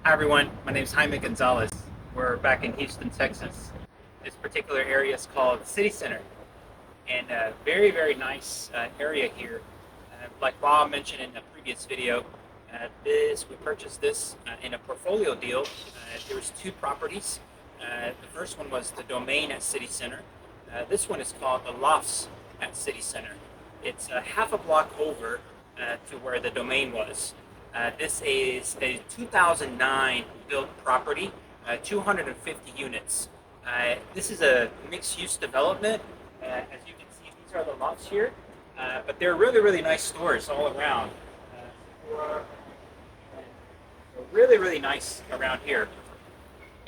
Hi everyone, my name is Jaime Gonzalez. We're back in Houston, Texas. This particular area is called City Center, and a very nice area here. Like Bob mentioned in the previous video, we purchased this in a portfolio deal. There was two properties. The first one was the domain at City Center. This one is called the Lofts at City Center. It's half a block over to where the domain was. This is a 2009 built property, 250 units. This is a mixed-use development. As you can see, these are the lots here, but they're really nice stores all around. Really nice around here,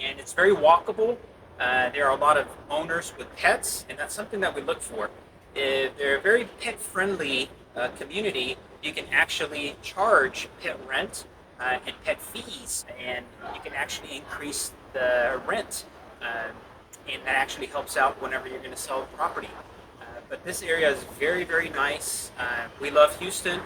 and it's very walkable. There are a lot of owners with pets, and that's something that we look for. They're a very pet-friendly community. You can actually charge pet rent and pet fees, and you can actually increase the rent, and that actually helps out whenever you're going to sell a property. But this area is very nice. We love Houston.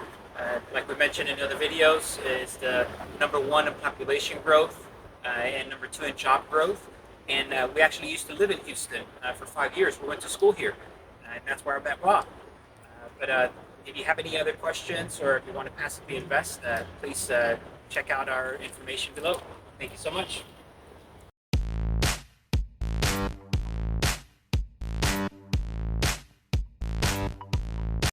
Like we mentioned in other videos, is the #1 in population growth and #2 in job growth. And we actually used to live in Houston for 5 years. We went to school here, and that's where I met Rob. But if you have any other questions, or if you want to passively invest, please check out our information below. Thank you so much.